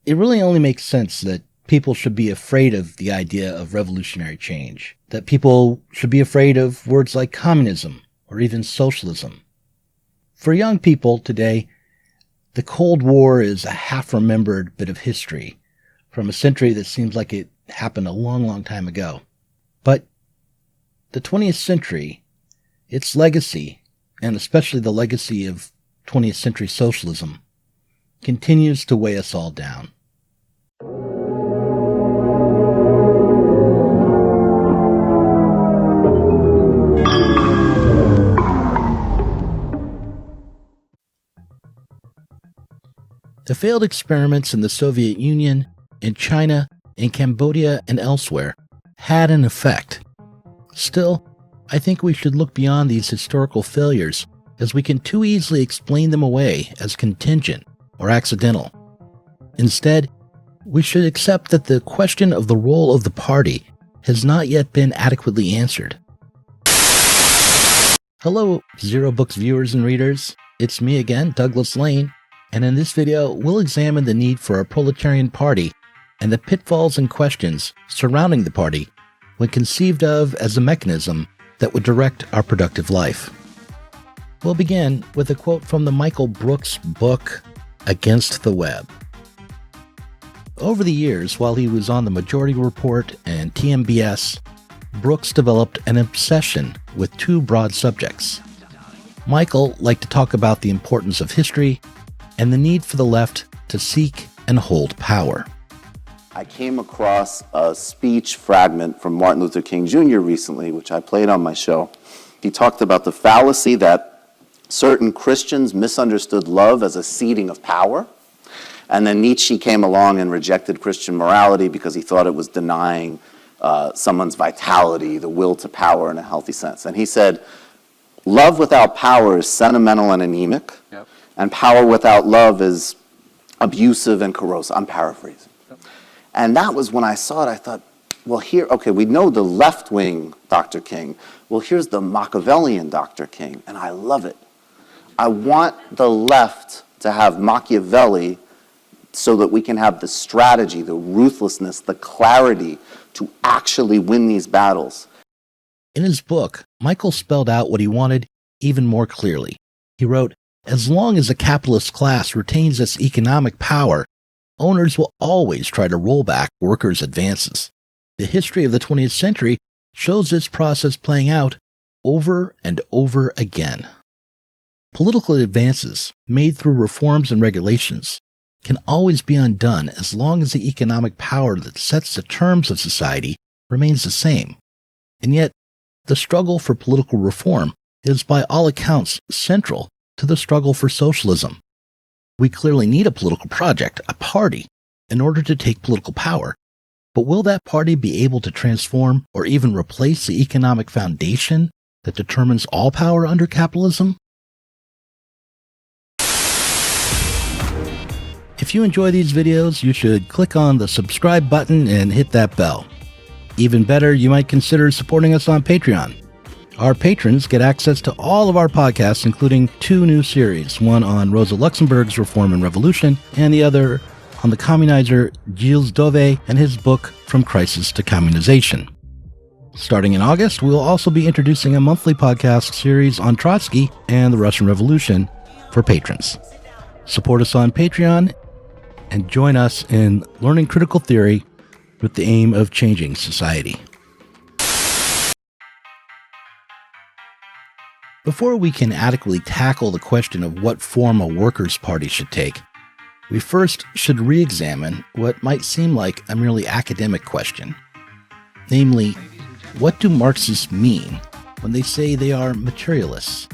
it really only makes sense that people should be afraid of the idea of revolutionary change, that people should be afraid of words like communism or even socialism. For young people today, the Cold War is a half-remembered bit of history from a century that seems like it happened a long, long time ago. But the 20th century, its legacy, and especially the legacy of 20th century socialism, continues to weigh us all down. The failed experiments in the Soviet Union, in China, in Cambodia, and elsewhere had an effect. Still, I think we should look beyond these historical failures, as we can too easily explain them away as contingent or accidental. Instead, we should accept that the question of the role of the party has not yet been adequately answered. Hello, Zero Books viewers and readers. It's me again, Douglas Lane, and in this video, we'll examine the need for a proletarian party and the pitfalls and questions surrounding the party when conceived of as a mechanism that would direct our productive life. We'll begin with a quote from the Michael Brooks book, Against the Web. Over the years, while he was on the Majority Report and TMBS, Brooks developed an obsession with two broad subjects. Michael liked to talk about the importance of history and the need for the left to seek and hold power. I came across a speech fragment from Martin Luther King Jr. recently, which I played on my show. He talked about the fallacy that certain Christians misunderstood love as a ceding of power, and then Nietzsche came along and rejected Christian morality because he thought it was denying someone's vitality, the will to power in a healthy sense. And he said, love without power is sentimental and anemic, and power without love is abusive and corrosive. I'm paraphrasing. And that was when I saw it, I thought, well, here, okay, we know the left wing Dr. King. Well, here's the Machiavellian Dr. King, and I love it. I want the left to have Machiavelli so that we can have the strategy, the ruthlessness, the clarity to actually win these battles. In his book, Michael spelled out what he wanted even more clearly. He wrote, as long as the capitalist class retains its economic power, owners will always try to roll back workers' advances. The history of the 20th century shows this process playing out over and over again. Political advances made through reforms and regulations can always be undone as long as the economic power that sets the terms of society remains the same. And yet, the struggle for political reform is by all accounts central to the struggle for socialism. We clearly need a political project, a party, in order to take political power. But will that party be able to transform or even replace the economic foundation that determines all power under capitalism? If you enjoy these videos, you should click on the subscribe button and hit that bell. Even better, you might consider supporting us on Patreon. Our patrons get access to all of our podcasts, including 2 new series, one on Rosa Luxemburg's Reform and Revolution, and the other on the communizer Gilles Dauvé and his book From Crisis to Communization. Starting in August, we'll also be introducing a monthly podcast series on Trotsky and the Russian Revolution for patrons. Support us on Patreon and join us in learning critical theory with the aim of changing society. Before we can adequately tackle the question of what form a workers' party should take, we first should re-examine what might seem like a merely academic question. Namely, what do Marxists mean when they say they are materialists?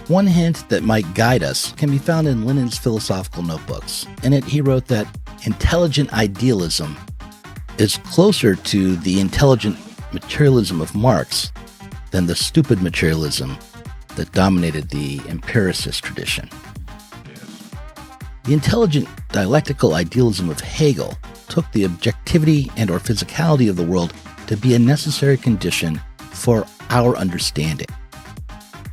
One hint that might guide us can be found in Lenin's philosophical notebooks. In it, he wrote that intelligent idealism is closer to the intelligent materialism of Marx than the stupid materialism that dominated the empiricist tradition. The intelligent dialectical idealism of Hegel took the objectivity and or physicality of the world to be a necessary condition for our understanding.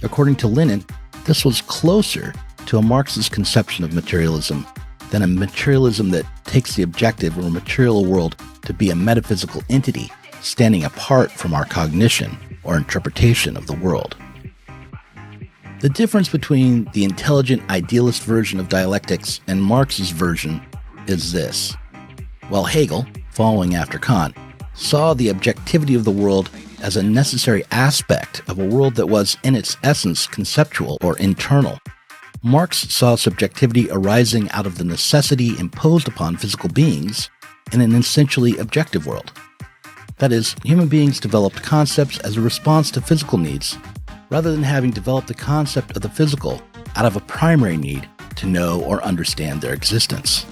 According to Lenin, this was closer to a Marxist conception of materialism than a materialism that takes the objective of a material world to be a metaphysical entity standing apart from our cognition or interpretation of the world. The difference between the intelligent idealist version of dialectics and Marx's version is this. While Hegel, following after Kant, saw the objectivity of the world as a necessary aspect of a world that was, in its essence, conceptual or internal, Marx saw subjectivity arising out of the necessity imposed upon physical beings in an essentially objective world. That is, human beings developed concepts as a response to physical needs, rather than having developed the concept of the physical out of a primary need to know or understand their existence.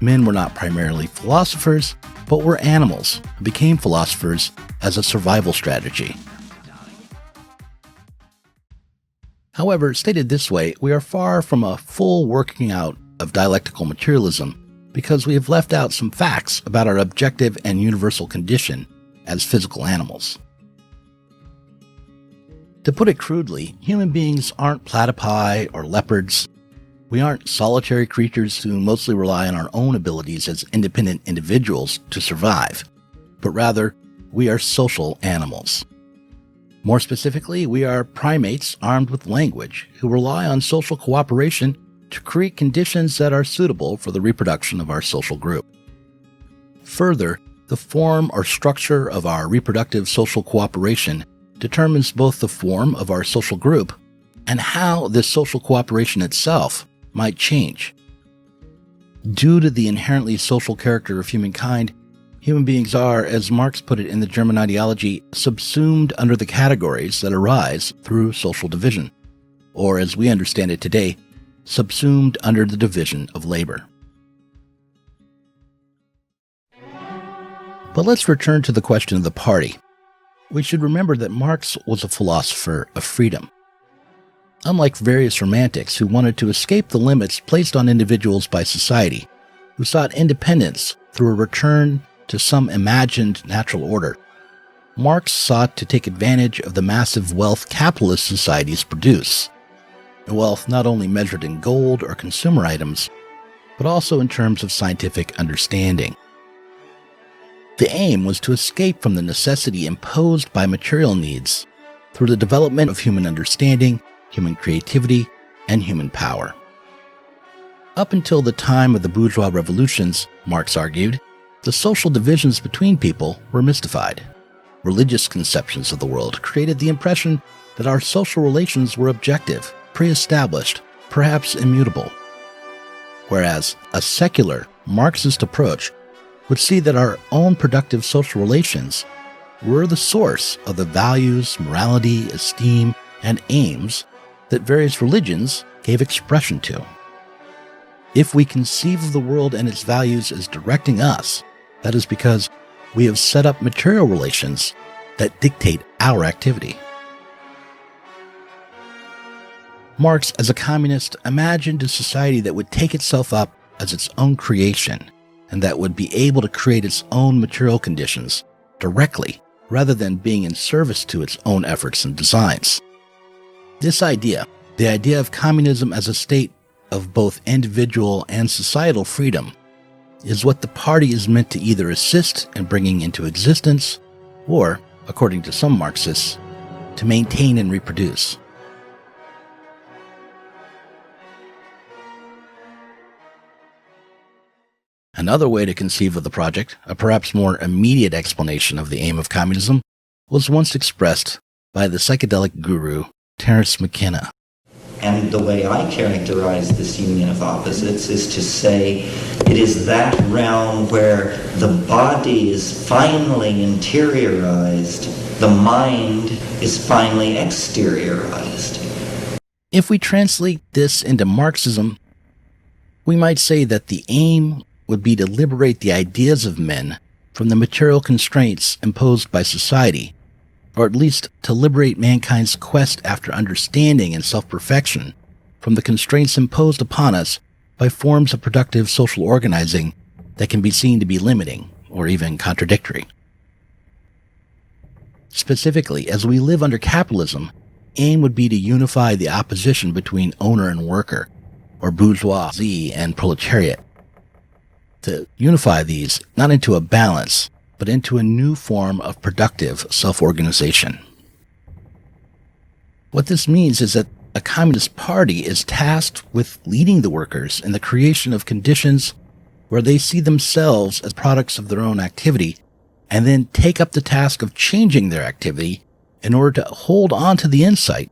Men were not primarily philosophers, but were animals who became philosophers as a survival strategy. However, stated this way, we are far from a full working out of dialectical materialism because we have left out some facts about our objective and universal condition as physical animals. To put it crudely, human beings aren't platypi or leopards. We aren't solitary creatures who mostly rely on our own abilities as independent individuals to survive, but rather, we are social animals. More specifically, we are primates armed with language who rely on social cooperation to create conditions that are suitable for the reproduction of our social group. Further, the form or structure of our reproductive social cooperation determines both the form of our social group and how this social cooperation itself might change. Due to the inherently social character of humankind, human beings are, as Marx put it in the German ideology, subsumed under the categories that arise through social division, or as we understand it today, subsumed under the division of labor. But let's return to the question of the party. We should remember that Marx was a philosopher of freedom. Unlike various romantics who wanted to escape the limits placed on individuals by society, who sought independence through a return to some imagined natural order, Marx sought to take advantage of the massive wealth capitalist societies produce, a wealth not only measured in gold or consumer items, but also in terms of scientific understanding. The aim was to escape from the necessity imposed by material needs through the development of human understanding, human creativity, and human power. Up until the time of the bourgeois revolutions, Marx argued, the social divisions between people were mystified. Religious conceptions of the world created the impression that our social relations were objective, pre-established, perhaps immutable. Whereas a secular, Marxist approach would see that our own productive social relations were the source of the values, morality, esteem, and aims that various religions gave expression to. If we conceive of the world and its values as directing us, that is because we have set up material relations that dictate our activity. Marx, as a communist, imagined a society that would take itself up as its own creation and that would be able to create its own material conditions directly rather than being in service to its own efforts and designs. This idea, the idea of communism as a state of both individual and societal freedom, is what the party is meant to either assist in bringing into existence or, according to some Marxists, to maintain and reproduce. Another way to conceive of the project, a perhaps more immediate explanation of the aim of communism, was once expressed by the psychedelic guru Terence McKenna. And the way I characterize this union of opposites is to say it is that realm where the body is finally interiorized, the mind is finally exteriorized. If we translate this into Marxism, we might say that the aim would be to liberate the ideas of men from the material constraints imposed by society, or at least to liberate mankind's quest after understanding and self-perfection from the constraints imposed upon us by forms of productive social organizing that can be seen to be limiting or even contradictory. Specifically, as we live under capitalism, aim would be to unify the opposition between owner and worker, or bourgeoisie and proletariat. To unify these not into a balance, but into a new form of productive self-organization. What this means is that a communist party is tasked with leading the workers in the creation of conditions where they see themselves as products of their own activity, and then take up the task of changing their activity in order to hold on to the insight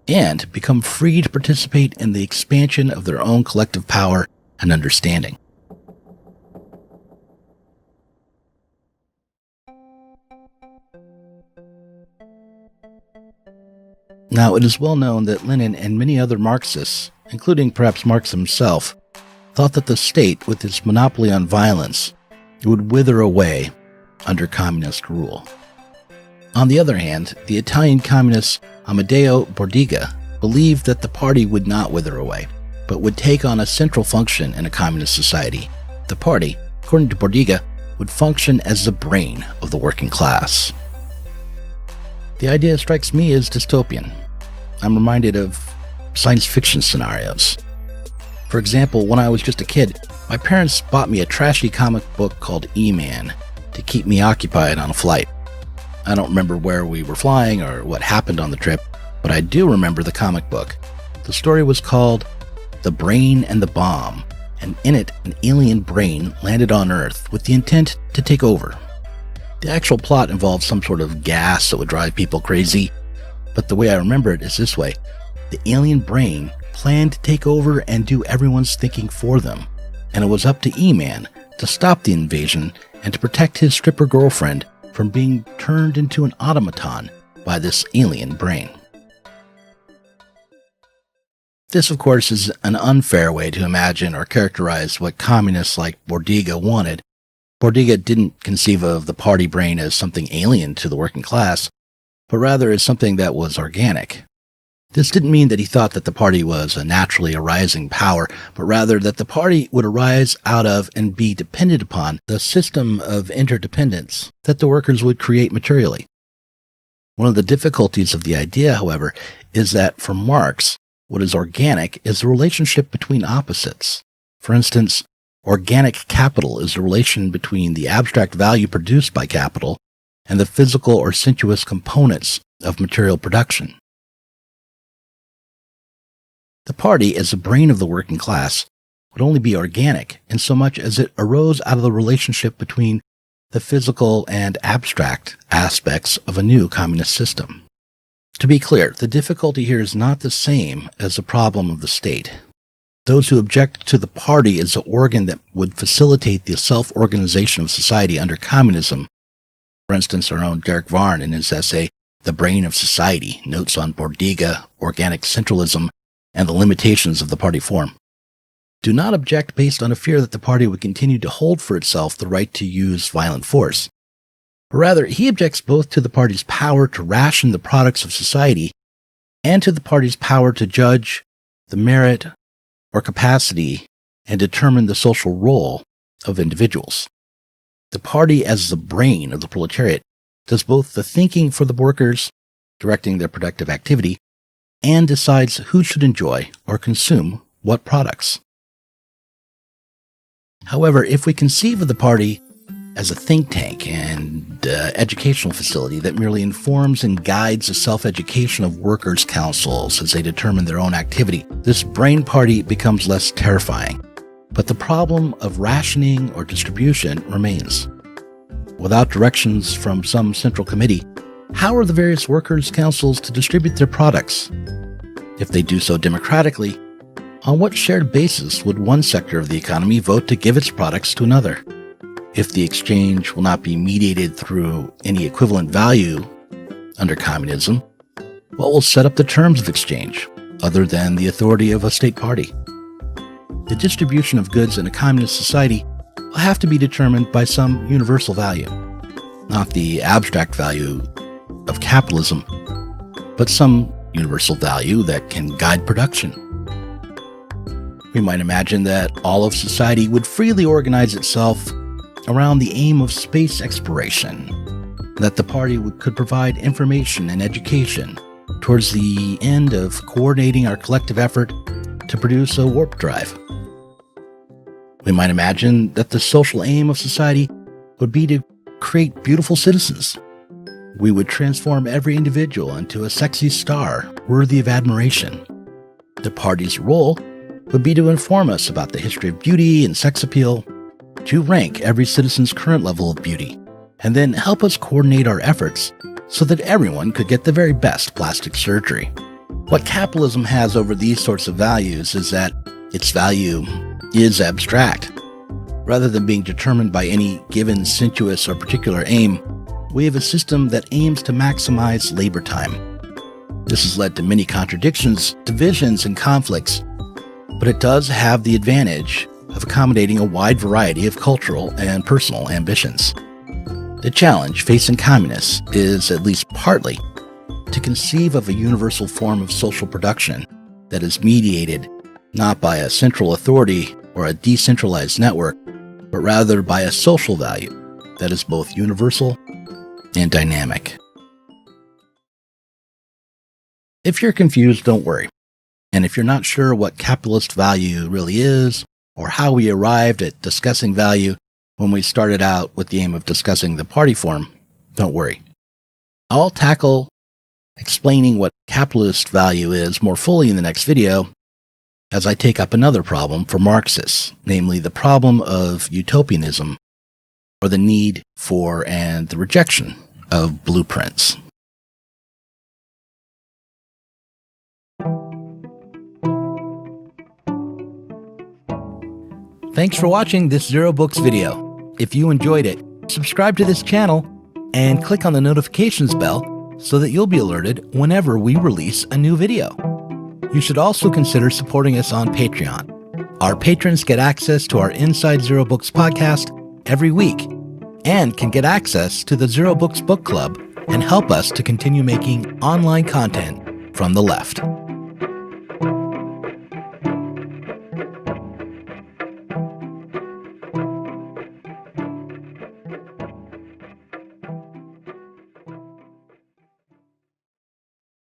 and become free to participate in the expansion of their own collective power and understanding. Now, it is well known that Lenin and many other Marxists, including perhaps Marx himself, thought that the state, with its monopoly on violence, would wither away under communist rule. On the other hand, the Italian communist Amadeo Bordiga believed that the party would not wither away, but would take on a central function in a communist society. The party, according to Bordiga, would function as the brain of the working class. The idea strikes me as dystopian. I'm reminded of science fiction scenarios. For example, when I was just a kid, my parents bought me a trashy comic book called E-Man to keep me occupied on a flight. I don't remember where we were flying or what happened on the trip, but I do remember the comic book. The story was called The Brain and the Bomb, and in it, an alien brain landed on Earth with the intent to take over. The actual plot involved some sort of gas that would drive people crazy, but the way I remember it is this way. The alien brain planned to take over and do everyone's thinking for them, and it was up to E-Man to stop the invasion and to protect his stripper girlfriend from being turned into an automaton by this alien brain. This, of course, is an unfair way to imagine or characterize what communists like Bordiga wanted. Bordiga didn't conceive of the party brain as something alien to the working class, but rather as something that was organic. This didn't mean that he thought that the party was a naturally arising power, but rather that the party would arise out of and be dependent upon the system of interdependence that the workers would create materially. One of the difficulties of the idea, however, is that for Marx, what is organic is the relationship between opposites. For instance, organic capital is the relation between the abstract value produced by capital and the physical or sensuous components of material production. The party, as the brain of the working class, would only be organic in so much as it arose out of the relationship between the physical and abstract aspects of a new communist system. To be clear, the difficulty here is not the same as the problem of the state. Those who object to the party as the organ that would facilitate the self-organization of society under communism, for instance, our own Derek Varn in his essay, The Brain of Society, notes on Bordiga, organic centralism, and the limitations of the party form, do not object based on a fear that the party would continue to hold for itself the right to use violent force. Rather, he objects both to the party's power to ration the products of society and to the party's power to judge the merit or capacity and determine the social role of individuals. The party, as the brain of the proletariat, does both the thinking for the workers, directing their productive activity, and decides who should enjoy or consume what products. However, if we conceive of the party as a think tank and educational facility that merely informs and guides the self-education of workers' councils as they determine their own activity, this brain party becomes less terrifying. But the problem of rationing or distribution remains. Without directions from some central committee, how are the various workers' councils to distribute their products? If they do so democratically, on what shared basis would one sector of the economy vote to give its products to another? If the exchange will not be mediated through any equivalent value under communism, what will set up the terms of exchange, other than the authority of a state party? The distribution of goods in a communist society will have to be determined by some universal value, not the abstract value of capitalism, but some universal value that can guide production. We might imagine that all of society would freely organize itself around the aim of space exploration, that the party could provide information and education towards the end of coordinating our collective effort to produce a warp drive. We might imagine that the social aim of society would be to create beautiful citizens. We would transform every individual into a sexy star worthy of admiration. The party's role would be to inform us about the history of beauty and sex appeal, to rank every citizen's current level of beauty, and then help us coordinate our efforts so that everyone could get the very best plastic surgery. What capitalism has over these sorts of values is that its value is abstract. Rather than being determined by any given sensuous or particular aim, we have a system that aims to maximize labor time. This has led to many contradictions, divisions, and conflicts, but it does have the advantage of accommodating a wide variety of cultural and personal ambitions. The challenge facing communists is, at least partly, to conceive of a universal form of social production that is mediated not by a central authority or a decentralized network, but rather by a social value that is both universal and dynamic. If you're confused, don't worry. And if you're not sure what capitalist value really is, or how we arrived at discussing value when we started out with the aim of discussing the party form, don't worry. I'll tackle explaining what capitalist value is more fully in the next video as I take up another problem for Marxists, namely the problem of utopianism, or the need for and the rejection of blueprints. Thanks for watching this Zero Books video. If you enjoyed it, subscribe to this channel and click on the notifications bell so that you'll be alerted whenever we release a new video. You should also consider supporting us on Patreon. Our patrons get access to our Inside Zero Books podcast every week and can get access to the Zero Books Book Club and help us to continue making online content from the left.